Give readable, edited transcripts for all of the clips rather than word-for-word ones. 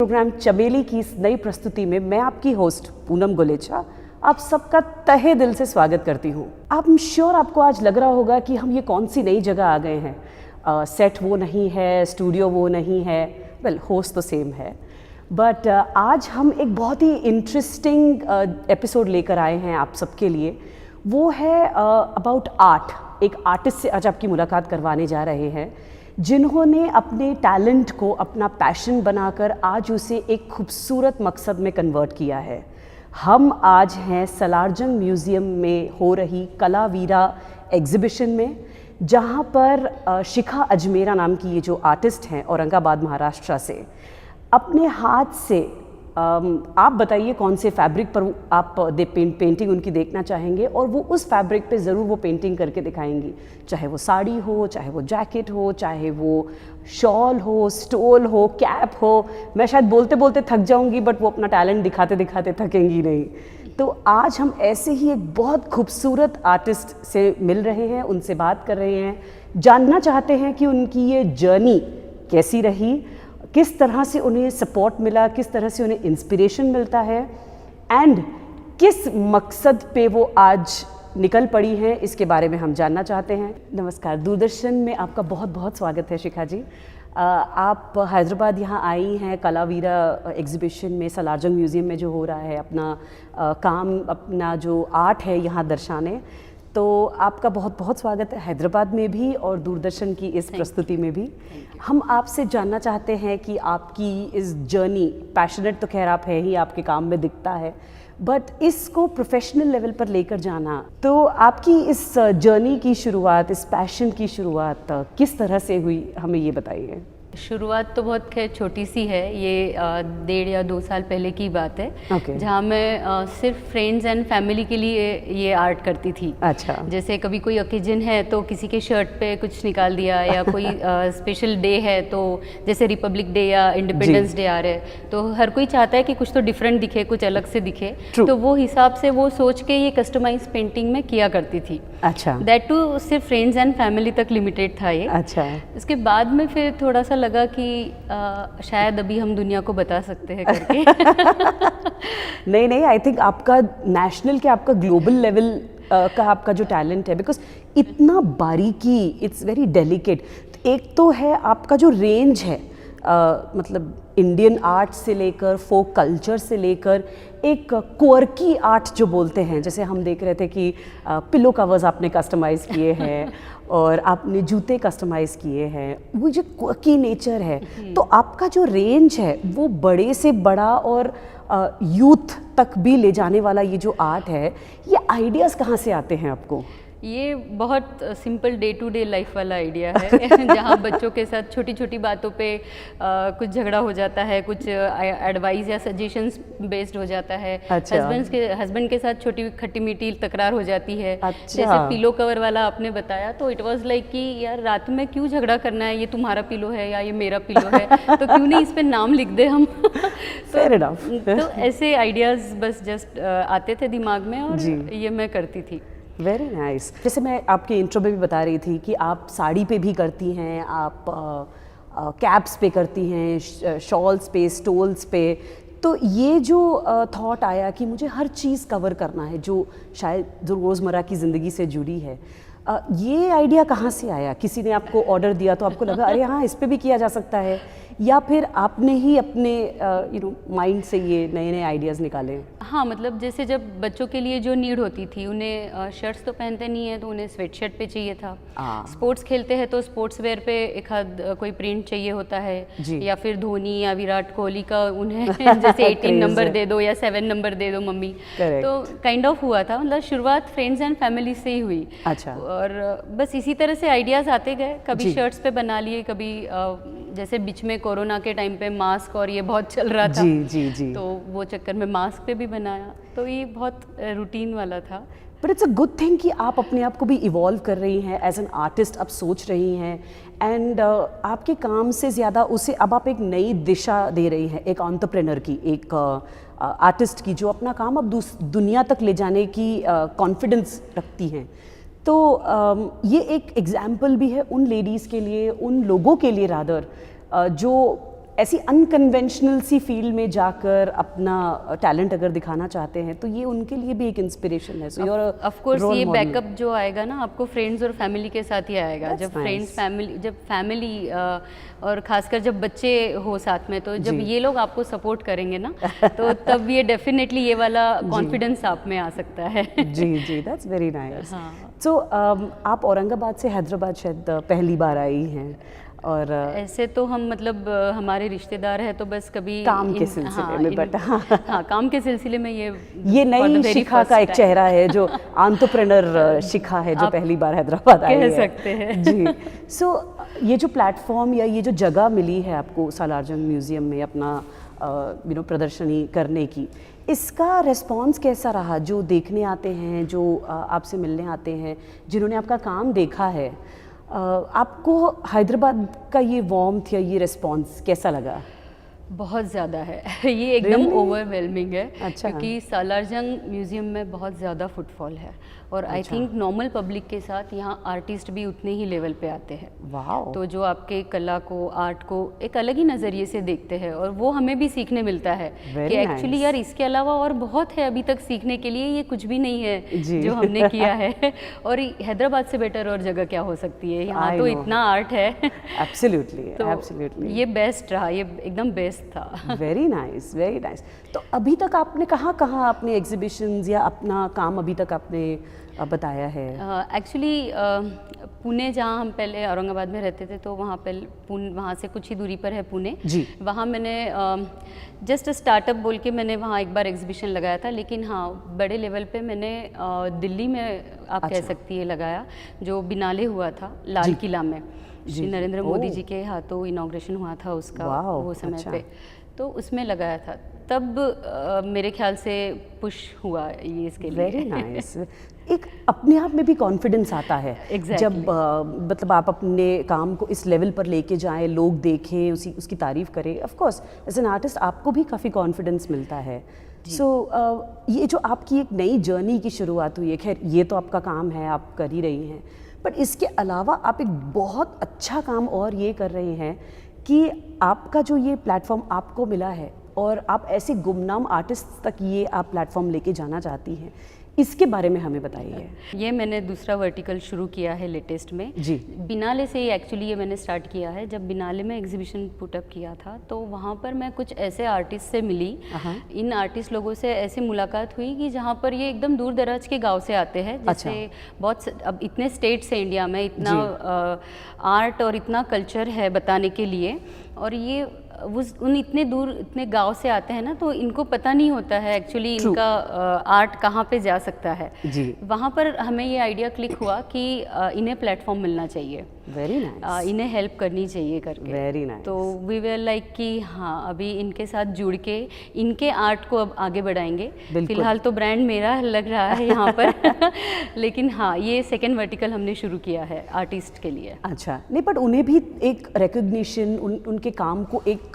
Programme चमेली की इस नई प्रस्तुति में मैं आपकी होस्ट पूनम गुलेचा आप सबका तहे दिल से स्वागत करती हूँ। आई एम श्योर आपको आज लग रहा होगा कि हम ये कौन सी नई जगह आ गए हैं। सेट वो नहीं है, स्टूडियो वो नहीं है, वेल होस्ट तो सेम है, बट आज हम एक बहुत ही इंटरेस्टिंग एपिसोड लेकर आए हैं आप सबके लिए। वो है अबाउट आर्ट। एक आर्टिस्ट से आज आपकी मुलाकात करवाने जा रहे हैं जिन्होंने अपने टैलेंट को अपना पैशन बनाकर आज उसे एक खूबसूरत मकसद में कन्वर्ट किया है। हम आज हैं सलारजंग म्यूज़ियम में हो रही कलावीरा एग्ज़िबिशन में, जहाँ पर शिखा अजमेरा नाम की ये जो आर्टिस्ट हैं औरंगाबाद महाराष्ट्र से अपने हाथ से आप बताइए कौन से फैब्रिक पर आप पेंटिंग उनकी देखना चाहेंगे और वो उस फैब्रिक पे ज़रूर वो पेंटिंग करके दिखाएंगी, चाहे वो साड़ी हो, चाहे वो जैकेट हो, चाहे वो शॉल हो, स्टोल हो, कैप हो। मैं शायद बोलते बोलते थक जाऊंगी बट वो अपना टैलेंट दिखाते दिखाते थकेंगी नहीं। तो आज हम ऐसे ही एक बहुत खूबसूरत आर्टिस्ट से मिल रहे हैं, उनसे बात कर रहे हैं, जानना चाहते हैं कि उनकी ये जर्नी कैसी रही, किस तरह से उन्हें सपोर्ट मिला, किस तरह से उन्हें इंस्पिरेशन मिलता है एंड किस मकसद पे वो आज निकल पड़ी हैं, इसके बारे में हम जानना चाहते हैं। नमस्कार, दूरदर्शन में आपका बहुत बहुत स्वागत है शिखा जी। आप हैदराबाद यहाँ आई हैं कलावीरा एग्ज़िबिशन में, सलारजंग म्यूज़ियम में जो हो रहा है अपना काम, अपना जो आर्ट है यहाँ दर्शाने। तो आपका बहुत बहुत स्वागत है हैदराबाद में भी और दूरदर्शन की इस प्रस्तुति में भी। हम आपसे जानना चाहते हैं कि आपकी इस जर्नी, पैशनेट तो खैर आप है ही, आपके काम में दिखता है, बट इसको प्रोफेशनल लेवल पर लेकर जाना, तो आपकी इस जर्नी की शुरुआत, इस पैशन की शुरुआत किस तरह से हुई, हमें ये बताइए। शुरुआत तो बहुत खैर छोटी सी है, ये 1.5 या 2 साल पहले की बात है। जहाँ मैं सिर्फ फ्रेंड्स एंड फैमिली के लिए ये आर्ट करती थी। अच्छा। जैसे कभी कोई ओकेजन है तो किसी के शर्ट पे कुछ निकाल दिया, या कोई स्पेशल डे है तो जैसे रिपब्लिक डे या इंडिपेंडेंस डे आ रहे हैं, तो हर कोई चाहता है कि कुछ तो डिफरेंट दिखे, कुछ अलग से दिखे। तो वो हिसाब से वो सोच के ये कस्टमाइज पेंटिंग में किया करती थी। अच्छा। दैट टू सिर्फ फ्रेंड्स एंड फैमिली तक लिमिटेड था ये। अच्छा। इसके बाद में फिर थोड़ा सा लगा कि शायद अभी हम दुनिया को बता सकते हैं करके। नहीं, आई थिंक आपका नेशनल के आपका ग्लोबल लेवल का आपका जो टैलेंट है, बिकॉज इतना बारीकी, इट्स वेरी डेलिकेट। एक तो है आपका जो रेंज है, मतलब इंडियन आर्ट से लेकर फोक कल्चर से लेकर एक क्वर्की आर्ट जो बोलते हैं, जैसे हम देख रहे थे कि पिलो कवर्स आपने कस्टमाइज़ किए हैं और आपने जूते कस्टमाइज़ किए हैं, वो जो क्वर्की नेचर है। तो आपका जो रेंज है वो बड़े से बड़ा और यूथ तक भी ले जाने वाला ये जो आर्ट है, ये आइडियाज़ कहाँ से आते हैं आपको? ये बहुत simple day to day life वाला आइडिया है। जहाँ बच्चों के साथ छोटी छोटी बातों पे कुछ झगड़ा हो जाता है, कुछ एडवाइस या सजेशंस बेस्ड हो जाता है। अच्छा। हस्बैंड के साथ छोटी खट्टी मीठी तकरार हो जाती है। अच्छा। जैसे पिलो कवर वाला आपने बताया, तो इट वाज लाइक कि यार रात में क्यों झगड़ा करना है, ये तुम्हारा पिलो है या ये मेरा पिलो है, तो क्यों नहीं इस पे नाम लिख दे हम। तो ऐसे आइडियाज़ बस जस्ट आते थे दिमाग में और ये मैं करती थी। Very nice. जैसे मैं आपके इंट्रो में भी बता रही थी कि आप साड़ी पे भी करती हैं, आप कैप्स पे करती हैं, शॉल्स पे, स्टोल्स पे। तो ये जो थॉट आया कि मुझे हर चीज़ कवर करना है जो शायद जो रोज़मर्रा की ज़िंदगी से जुड़ी है, ये आइडिया कहाँ से आया? किसी ने आपको ऑर्डर दिया तो आपको लगा अरे हाँ इस पे भी किया जा सकता है, या फिर आपने ही अपने माइंड से ये नए नए आइडियाज़ निकाले? हाँ, मतलब जैसे जब बच्चों के लिए जो नीड होती थी, उन्हें शर्ट्स तो पहनते नहीं है तो उन्हें स्वेट शर्ट पे चाहिए था। स्पोर्ट्स खेलते हैं तो स्पोर्ट्स वेयर पे एक आध कोई प्रिंट चाहिए होता है, या फिर धोनी या विराट कोहली का उन्हें जैसे 18 नंबर दे दो या 7 नंबर दे दो मम्मी। तो काइंड ऑफ हुआ था, मतलब शुरुआत फ्रेंड्स एंड फैमिली से ही हुई। अच्छा। और बस इसी तरह से आइडियाज़ आते गए, कभी शर्ट्स पे बना लिए, कभी जैसे बीच में कोरोना के टाइम पे मास्क और ये बहुत चल रहा था। जी। तो वो चक्कर में मास्क पे भी बनाया, तो ये बहुत रूटीन वाला था। But it's a good thing कि आप अपने आप को भी इवॉल्व कर रही हैं, एज एन आर्टिस्ट आप सोच रही हैं, एंड आपके काम से ज़्यादा उसे अब आप एक नई दिशा दे रही हैं, एक एंटरप्रेन्योर की, एक आर्टिस्ट की, जो अपना काम अब दुनिया तक ले जाने की कॉन्फिडेंस रखती हैं। तो ये एक एग्जाम्पल भी है उन लेडीज़ के लिए, उन लोगों के लिए रादर, जो ऐसी अनकन्वेंशनल सी फील्ड में जाकर अपना टैलेंट अगर दिखाना चाहते हैं तो ये उनके लिए भी एक इंस्पिरेशन है। सो योर ऑफ कोर्स ये बैकअप जो आएगा ना आपको फ्रेंड्स और फैमिली के साथ ही आएगा। जब फैमिली और खासकर जब बच्चे हो साथ में, तो जब ये लोग आपको सपोर्ट करेंगे ना तो तब ये डेफिनेटली ये वाला कॉन्फिडेंस आप में आ सकता है। जी, दैट्स वेरी नाइस। सो आप औरंगाबाद से हैदराबाद शायद पहली बार आई हैं, और ऐसे तो हम मतलब हमारे रिश्तेदार हैं तो बस कभी काम के सिलसिले में, बट हाँ काम के सिलसिले में ये नई शिखा का एक चेहरा है, जो एंटरप्रेन्योर शिखा है, जो पहली बार हैदराबाद आई है, कह सकते हैं जी। सो ये जो प्लेटफॉर्म या ये जो जगह मिली है आपको सालारजंग म्यूजियम में अपना प्रदर्शनी करने की, इसका रिस्पॉन्स कैसा रहा? जो देखने आते हैं, जो आपसे मिलने आते हैं, जिन्होंने आपका काम देखा है, आपको हैदराबाद का ये वार्मथ या ये रिस्पॉन्स कैसा लगा? बहुत ज़्यादा है ये एकदम ओवरवेलमिंग है। अच्छा। क्योंकि सालारजंग म्यूज़ियम में बहुत ज़्यादा फुटफॉल है, और आई थिंक नॉर्मल पब्लिक के साथ यहाँ आर्टिस्ट भी उतने ही लेवल पे आते हैं। वाओ। तो जो आपके कला को, आर्ट को एक अलग ही नज़रिए से देखते हैं, और वो हमें भी सीखने मिलता है कि एक्चुअली यार इसके अलावा और बहुत है अभी तक सीखने के लिए, ये कुछ भी नहीं है जो हमने किया है। और हैदराबाद से बेटर और जगह क्या हो सकती है? यहाँ तो इतना आर्ट है। एब्सोल्युटली ये बेस्ट रहा, ये एकदम बेस्ट था। Very nice, very nice. तो अभी तक आपने कहाँ अपने एग्जीबिशंस या अपना काम अभी तक आपने बताया है? एक्चुअली पुणे, जहाँ हम पहले औरंगाबाद में रहते थे, तो वहाँ से कुछ ही दूरी पर है पुणे जी। वहाँ मैंने जस्ट स्टार्टअप बोल के मैंने वहाँ एक बार एग्जीबिशन लगाया था। लेकिन हाँ, बड़े लेवल पे मैंने दिल्ली में आप कह सकती है लगाया, जो बिनाले हुआ था लाल किला में। श्री नरेंद्र मोदी जी के हाथों इनॉग्रेशन हुआ था उसका वो समय पे, तो उसमें लगाया था। तब मेरे ख्याल से पुश हुआ ये इसके लिए। Very nice. एक अपने आप में भी कॉन्फिडेंस आता है जब मतलब आप अपने काम को इस लेवल पर लेके जाएं, लोग देखें, उसकी तारीफ करें। Of course as an artist आपको भी काफ़ी कॉन्फिडेंस मिलता है। सो ये जो आपकी एक नई जर्नी की शुरुआत हुई है, खैर ये तो आपका काम है, आप कर ही रही हैं, बट इसके अलावा आप एक बहुत अच्छा काम और ये कर रहे हैं कि आपका जो ये प्लेटफॉर्म आपको मिला है और आप ऐसे गुमनाम आर्टिस्ट तक ये आप प्लेटफॉर्म लेके जाना चाहती हैं, इसके बारे में हमें बताइए। ये मैंने दूसरा वर्टिकल शुरू किया है लेटेस्ट में जी। बिनाले से ही एक्चुअली ये मैंने स्टार्ट किया है। जब बिनाले में एग्जीबिशन पुटअप किया था तो वहाँ पर मैं कुछ ऐसे आर्टिस्ट से मिली। इन आर्टिस्ट लोगों से ऐसी मुलाकात हुई कि जहाँ पर ये एकदम दूर दराज के गाँव से आते हैं। जैसे बहुत अब इतने स्टेट्स हैं इंडिया में, इतना आर्ट और इतना कल्चर है बताने के लिए, और ये उन इतने गांव से आते हैं ना, तो इनको पता नहीं होता है एक्चुअली इनका आर्ट कहाँ पे जा सकता है जी। वहाँ पर हमें ये आइडिया क्लिक हुआ कि इन्हें प्लेटफॉर्म मिलना चाहिए। Very nice. इन्हें हेल्प करनी चाहिए करके। Very nice. तो वी वर लाइक कि हाँ, अभी इनके साथ जुड़ के इनके आर्ट को अब आगे बढ़ाएंगे। फिलहाल तो ब्रांड मेरा लग रहा है यहाँ पर लेकिन हाँ, ये सेकेंड वर्टिकल हमने शुरू किया है आर्टिस्ट के लिए। अच्छा, नहीं बट उन्हें भी एक रिकग्निशन, उनके काम को एक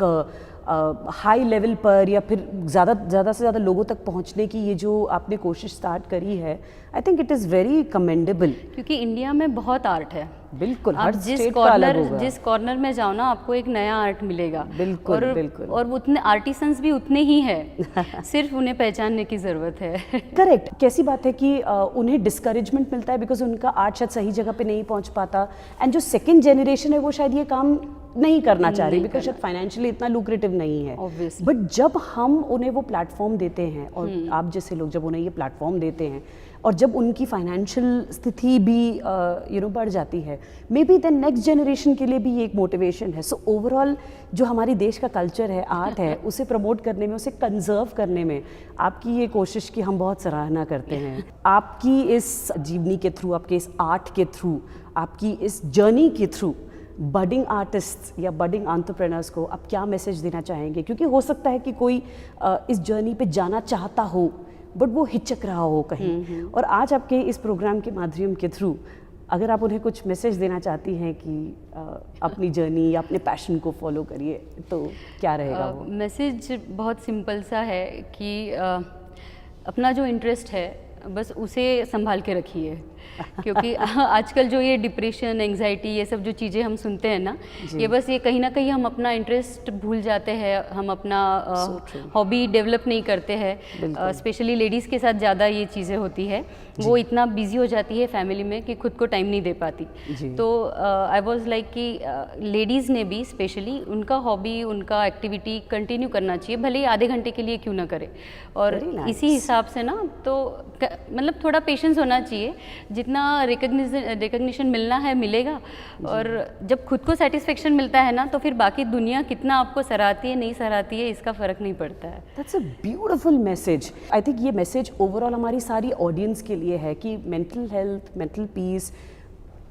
हाई लेवल पर या फिर ज़्यादा से ज़्यादा लोगों तक पहुंचने की ये जो आपने कोशिश स्टार्ट करी है, I think it is very commendable. क्योंकि इंडिया में बहुत आर्ट है। बिल्कुल, आप हर स्टेट का अलग होगा। जिस कॉर्नर में जाओ ना, आपको एक नया आर्ट मिलेगा। बिल्कुल बिल्कुल। और उतने आर्टिसंस भी उतने ही है सिर्फ उन्हें पहचानने की ज़रूरत है। करेक्ट। कैसी बात है कि उन्हें डिस्करेजमेंट मिलता है बिकॉज उनका आर्ट शायद सही जगह पे नहीं पहुंच पाता, एंड जो सेकेंड जनरेशन है वो शायद ये काम नहीं करना चाह रही बिकॉज शायद फाइनेंशियली इतना लुक्रेटिव नहीं है। बट जब हम उन्हें वो प्लेटफॉर्म देते हैं, और आप जैसे लोग जब उन्हें ये प्लेटफॉर्म देते हैं, और जब उनकी फाइनेंशियल स्थिति भी बढ़ जाती है, maybe then next generation के लिए भी ये एक मोटिवेशन है। सो ओवरऑल जो हमारी देश का कल्चर है, आर्ट है, उसे प्रमोट करने में, उसे कंजर्व करने में आपकी ये कोशिश की हम बहुत सराहना करते हैं। आपकी इस जीवनी के थ्रू, आपके इस आर्ट के थ्रू, आपकी इस जर्नी के थ्रू बडिंग आर्टिस्ट या बडिंग एंटरप्रेन्योर्स को आप क्या मैसेज देना चाहेंगे? क्योंकि हो सकता है कि कोई इस जर्नी पे जाना चाहता हो बट वो हिचक रहा हो कहीं, और आज आपके इस प्रोग्राम के माध्यम के थ्रू अगर आप उन्हें कुछ मैसेज देना चाहती हैं कि अपनी जर्नी या अपने पैशन को फॉलो करिए, तो क्या रहेगा वो? मैसेज बहुत सिंपल सा है कि अपना जो इंटरेस्ट है बस उसे संभाल के रखिए। क्योंकि आजकल जो ये डिप्रेशन, एंग्जाइटी, ये सब जो चीज़ें हम सुनते हैं ना, ये बस ये कहीं ना कहीं हम अपना इंटरेस्ट भूल जाते हैं, हम अपना हॉबी डेवलप नहीं करते हैं। स्पेशली लेडीज़ के साथ ज़्यादा ये चीज़ें होती है, वो इतना बिजी हो जाती है फैमिली में कि खुद को टाइम नहीं दे पाती। तो आई वाज लाइक कि लेडीज़ ने भी स्पेशली उनका हॉबी, उनका एक्टिविटी कंटिन्यू करना चाहिए, भले ही आधे घंटे के लिए क्यों ना करे। और इसी हिसाब से ना तो मतलब थोड़ा पेशेंस होना चाहिए, जितना रिकग्निशन मिलना है मिलेगा, और जब खुद को सेटिस्फेक्शन मिलता है ना तो फिर बाकी दुनिया कितना आपको सराहती है नहीं सराहती है इसका फ़र्क नहीं पड़ता है। That's a beautiful message. I think ये मैसेज ओवरऑल हमारी सारी ऑडियंस के लिए है कि mental health, mental peace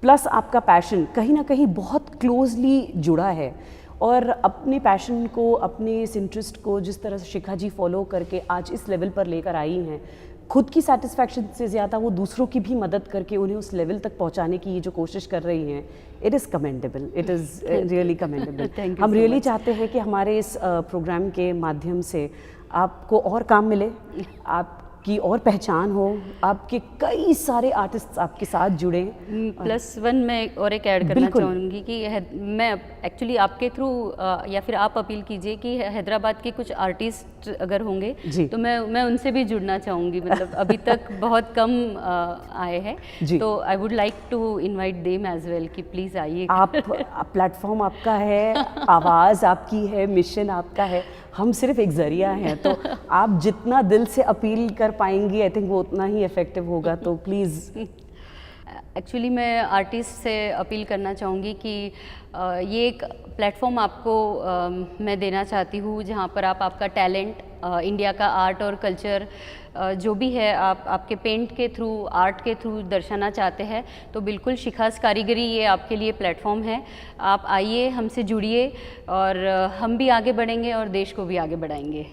plus आपका पैशन कहीं ना कहीं बहुत क्लोजली जुड़ा है। और अपने पैशन को, अपने इस इंटरेस्ट को जिस तरह से शिखा जी फॉलो करके आज इस लेवल पर लेकर आई हैं, खुद की सेटिस्फैक्शन से ज़्यादा वो दूसरों की भी मदद करके उन्हें उस लेवल तक पहुंचाने की ये जो कोशिश कर रही हैं, it is commendable, it is really commendable. हम रियली चाहते हैं कि हमारे इस प्रोग्राम के माध्यम से आपको और काम मिले, आपकी और पहचान हो, आपके कई सारे आर्टिस्ट आपके साथ जुड़े। +1 मैं और एक ऐड करना चाहूँगी कि मैं एक्चुअली आपके थ्रू या फिर आप अपील कीजिए कि हैदराबाद के कुछ आर्टिस्ट अगर होंगे तो मैं उनसे भी जुड़ना चाहूँगी। मतलब अभी तक बहुत कम आए हैं, तो I would like to invite them as well कि प्लीज़ आइए। आप प्लेटफॉर्म आपका है, आवाज़ आपकी है, मिशन आपका है, हम सिर्फ एक ज़रिया हैं। तो आप जितना दिल से अपील कर पाएंगी, आई थिंक वो उतना ही इफ़ेक्टिव होगा। तो प्लीज़। एक्चुअली मैं आर्टिस्ट से अपील करना चाहूँगी कि ये एक प्लेटफॉर्म आपको मैं देना चाहती हूँ जहाँ पर आप आपका टैलेंट, इंडिया का आर्ट और कल्चर जो भी है आप आपके पेंट के थ्रू, आर्ट के थ्रू दर्शाना चाहते हैं, तो बिल्कुल शिखास कारीगरी ये आपके लिए प्लेटफॉर्म है। आप आइए, हमसे जुड़िए और हम भी आगे बढ़ेंगे और देश को भी आगे बढ़ाएंगे।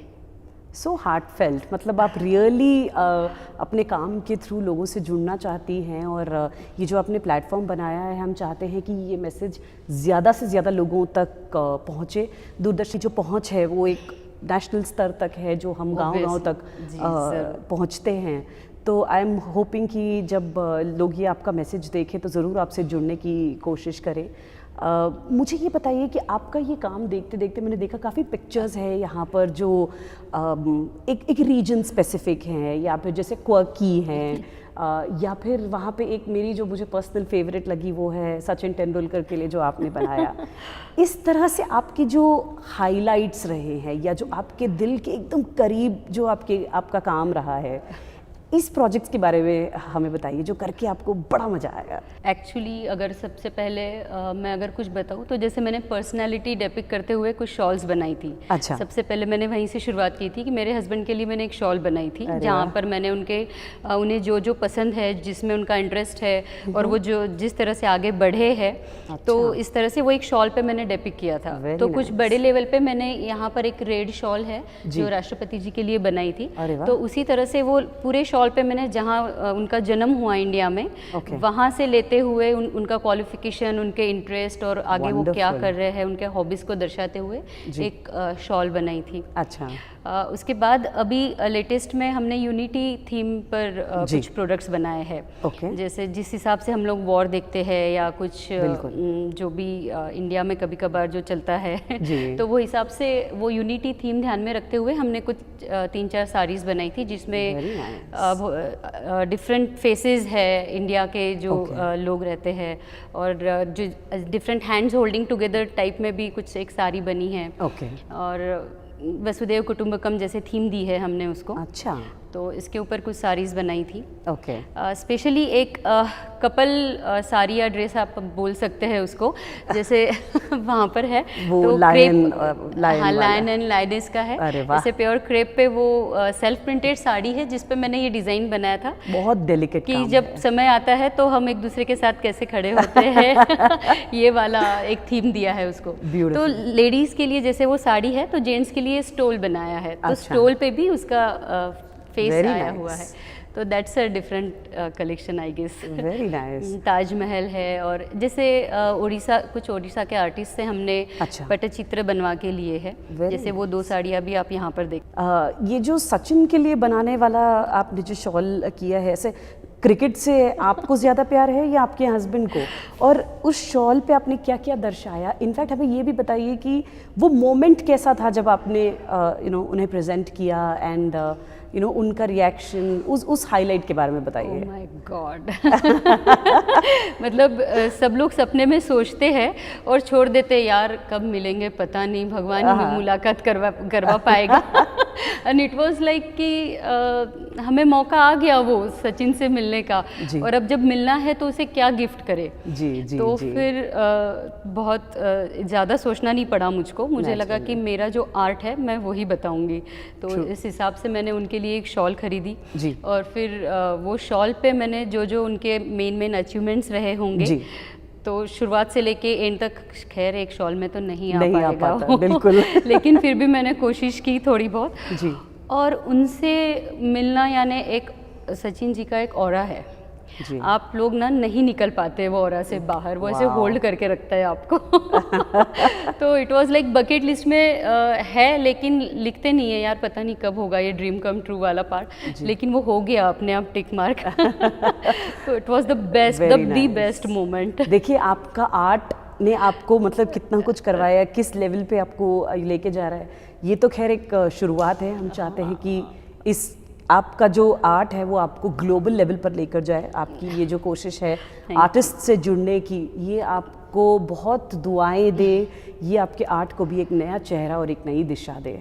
सो हार्टफेल्ट, मतलब आप रियली अपने काम के थ्रू लोगों से जुड़ना चाहती हैं, और ये जो आपने प्लेटफॉर्म बनाया है, हम चाहते हैं कि ये मैसेज ज़्यादा से ज़्यादा लोगों तक पहुँचे। दूरदर्शी जो पहुँच है वो एक नेशनल स्तर तक है, जो हम गांव-गांव तक पहुँचते हैं। तो आई एम होपिंग कि जब लोग ये आपका मैसेज देखें तो ज़रूर आपसे जुड़ने की कोशिश करें। मुझे ये बताइए कि आपका ये काम देखते देखते मैंने देखा काफ़ी पिक्चर्स हैं यहाँ पर जो एक रीजन स्पेसिफिक हैं, या फिर जैसे क्वर्की हैं, या फिर वहाँ पे एक मेरी जो मुझे पर्सनल फेवरेट लगी वो है सचिन तेंदुलकर के लिए जो आपने बनाया। इस तरह से आपके जो हाइलाइट्स रहे हैं, या जो आपके दिल के एकदम करीब जो आपका काम रहा है, इस प्रोजेक्ट्स के बारे में हमें बताइए जो करके आपको बड़ा मज़ा आया। एक्चुअली अगर सबसे पहले मैं अगर कुछ बताऊँ तो जैसे मैंने पर्सनालिटी डेपिक्ट करते हुए कुछ शॉल्स बनाई थी। अच्छा। सबसे पहले मैंने वहीं से शुरुआत की थी कि मेरे हस्बैंड के लिए मैंने एक शॉल बनाई थी, जहाँ पर मैंने उन्हें जो जो पसंद है, जिसमें उनका इंटरेस्ट है और वो जो जिस तरह से आगे बढ़े हैं, तो इस तरह से वो एक शॉल पे मैंने डेपिक्ट किया था। तो कुछ बड़े लेवल पे मैंने यहाँ पर एक रेड शॉल है जो राष्ट्रपति जी के लिए बनाई थी, तो उसी तरह से वो पूरे शॉल पे मैंने जहाँ उनका जन्म हुआ इंडिया में, वहाँ से लेते हुए उनका क्वालिफिकेशन, उनके इंटरेस्ट और आगे वो क्या कर रहे हैं, उनके हॉबीज़ को दर्शाते हुए एक शॉल बनाई थी। अच्छा। उसके बाद अभी लेटेस्ट में हमने यूनिटी थीम पर कुछ प्रोडक्ट्स बनाए हैं। जैसे जिस हिसाब से हम लोग वॉर देखते हैं या कुछ जो भी इंडिया में कभी कभार जो चलता है तो वो हिसाब से वो यूनिटी थीम ध्यान में रखते हुए हमने कुछ 3-4 साड़ीज़ बनाई थी, जिसमें डिफरेंट फेसेस है इंडिया के जो लोग रहते हैं, और जो different hands holding together type में भी कुछ एक साड़ी बनी है। और वसुदेव कुटुंबकम जैसे थीम दी है हमने उसको। अच्छा। तो इसके ऊपर कुछ साड़ीज़ बनाई थी। स्पेशली एक कपल साड़ी या ड्रेस आप बोल सकते हैं उसको, जैसे वहाँ पर है वो तो लायन एंड लाइनेस का है। जैसे प्योर क्रेप पे वो सेल्फ प्रिंटेड साड़ी है जिस पे मैंने ये डिज़ाइन बनाया था। बहुत डेलिकेट कि जब समय आता है तो हम एक दूसरे के साथ कैसे खड़े होते हैं ये वाला एक थीम दिया है उसको। तो लेडीज़ के लिए जैसे वो साड़ी है, तो जेंट्स के लिए स्टोल बनाया है। तो स्टोल पे भी उसका फेस आया हुआ है। तो that's a different collection I guess. Very nice. Taj Mahal है, और जैसे कुछ उड़ीसा के आर्टिस्ट से हमने पटचित्र बनवा के लिए है। जैसे वो 2 साड़ियाँ भी आप यहाँ पर देख। ये जो सचिन के लिए बनाने वाला आपने जो शॉल किया है, ऐसे क्रिकेट से आपको ज़्यादा प्यार है या आपके हस्बैंड को? और उस शॉल पे आपने क्या क्या दर्शाया? इनफैक्ट हमें ये भी बताइए कि वो मोमेंट कैसा था जब आपने उन्हें प्रेजेंट किया एंड उनका रिएक्शन, उस हाईलाइट के बारे में बताइए। Oh my God. मतलब सब लोग सपने में सोचते हैं और छोड़ देते, यार कब मिलेंगे पता नहीं, भगवान ही हमें मुलाकात करवा पाएगा। एंड इट वाज लाइक कि हमें मौका आ गया वो सचिन से मिलने का, और अब जब मिलना है तो उसे क्या गिफ्ट करे। जी तो फिर बहुत ज़्यादा सोचना नहीं पड़ा मुझको, मुझे लगा कि मेरा जो आर्ट है मैं वही बताऊंगी। तो इस हिसाब से मैंने उनके लिए एक शॉल खरीदी जी। और फिर वो शॉल पे मैंने जो उनके मेन अचीवमेंट्स रहे होंगे जी। तो शुरुआत से लेके एंड तक, खैर एक शॉल में तो नहीं आ पाएगा बिल्कुल। लेकिन फिर भी मैंने कोशिश की थोड़ी बहुत जी। और उनसे मिलना यानी एक सचिन जी का एक ऑरा है जी। आप लोग ना नहीं निकल पाते वो ऑरा से बाहर, वो ऐसे होल्ड करके रखता है आपको। तो it was like bucket list में है, लेकिन लिखते नहीं है यार, पता नहीं कब होगा ये ड्रीम कम ट्रू वाला पार्ट, लेकिन वो हो गया अपने आप टिक मार्क। तो it was the best moment. देखिए आपका आर्ट ने आपको मतलब कितना कुछ करवाया, किस लेवल पे आपको लेके जा रहा है। ये तो खैर एक शुरुआत है, हम चाहते हैं कि इस आपका जो आर्ट है वो आपको ग्लोबल लेवल पर लेकर जाए। आपकी ये जो कोशिश है आर्टिस्ट से जुड़ने की, ये आपको बहुत दुआएं दे, ये आपके आर्ट को भी एक नया चेहरा और एक नई दिशा दे।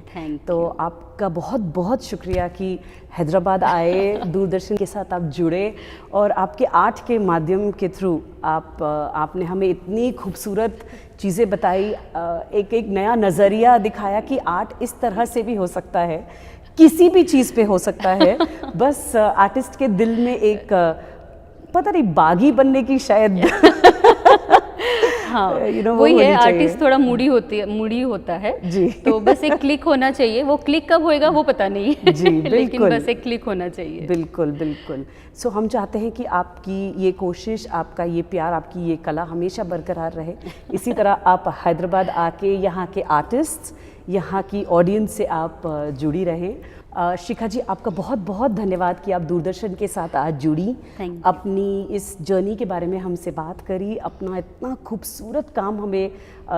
तो आपका बहुत बहुत शुक्रिया कि हैदराबाद आए, दूरदर्शन के साथ आप जुड़े और आपके आर्ट के माध्यम के थ्रू आपने हमें इतनी खूबसूरत चीज़ें बताई, एक नया नज़रिया दिखाया कि आर्ट इस तरह से भी हो सकता है, किसी भी चीज़ पे हो सकता है। बस आर्टिस्ट के दिल में एक पता नहीं बागी बनने की शायद हाँ वही है, आर्टिस्ट थोड़ा मूडी होता है जी। तो बस एक क्लिक होना चाहिए, वो क्लिक कब होएगा वो पता नहीं जी। लेकिन बस एक क्लिक होना चाहिए। बिल्कुल बिल्कुल। सो हम चाहते हैं कि आपकी ये कोशिश, आपका ये प्यार, आपकी ये कला हमेशा बरकरार रहे। इसी तरह आप हैदराबाद आके यहाँ के आर्टिस्ट, यहाँ की ऑडियंस से आप जुड़ी रहें। शिखा जी आपका बहुत बहुत धन्यवाद कि आप दूरदर्शन के साथ आज जुड़ी, अपनी इस जर्नी के बारे में हमसे बात करी, अपना इतना खूबसूरत काम हमें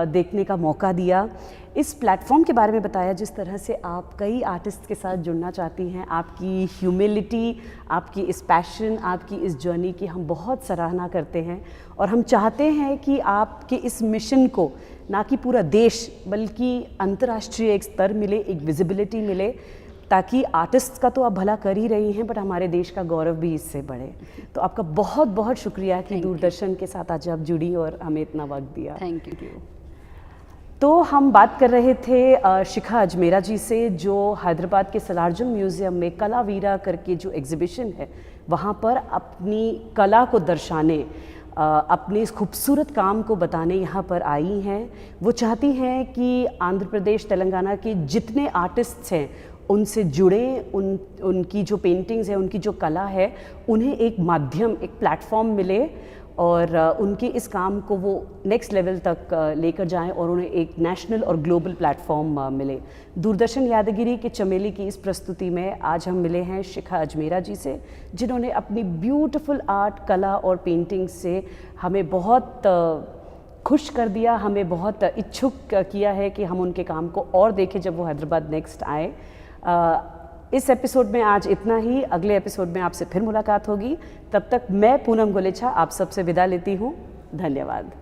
देखने का मौका दिया, इस प्लेटफॉर्म के बारे में बताया जिस तरह से आप कई आर्टिस्ट के साथ जुड़ना चाहती हैं। आपकी ह्यूमिलिटी, आपकी इस पैशन, आपकी इस जर्नी की हम बहुत सराहना करते हैं और हम चाहते हैं कि आपके इस मिशन को ना कि पूरा देश बल्कि अंतर्राष्ट्रीय एक स्तर मिले, एक विजिबिलिटी मिले, ताकि आर्टिस्ट का तो आप भला कर ही रही हैं बट हमारे देश का गौरव भी इससे बढ़े। तो आपका बहुत बहुत शुक्रिया कि दूरदर्शन के साथ आज आप जुड़ी और हमें इतना वक्त दिया। Thank you. तो हम बात कर रहे थे शिखा अजमेरा जी से, जो हैदराबाद के सलारजंग म्यूज़ियम में कला वीरा करके जो एग्ज़िबिशन है वहाँ पर अपनी कला को दर्शाने, अपने इस खूबसूरत काम को बताने यहाँ पर आई हैं। वो चाहती हैं कि आंध्र प्रदेश, तेलंगाना के जितने आर्टिस्ट्स हैं उनसे जुड़ें, उनकी जो पेंटिंग्स है, उनकी जो कला है, उन्हें एक माध्यम, एक प्लेटफॉर्म मिले और उनके इस काम को वो नेक्स्ट लेवल तक लेकर जाएं और उन्हें एक नेशनल और ग्लोबल प्लेटफॉर्म मिले। दूरदर्शन यादगिरी के चमेली की इस प्रस्तुति में आज हम मिले हैं शिखा अजमेरा जी से, जिन्होंने अपनी ब्यूटीफुल आर्ट, कला और पेंटिंग से हमें बहुत खुश कर दिया, हमें बहुत इच्छुक किया है कि हम उनके काम को और देखें जब वो हैदराबाद नेक्स्ट आए। इस एपिसोड में आज इतना ही। अगले एपिसोड में आपसे फिर मुलाकात होगी। तब तक मैं पूनम गुलेचा आप सबसे विदा लेती हूँ। धन्यवाद।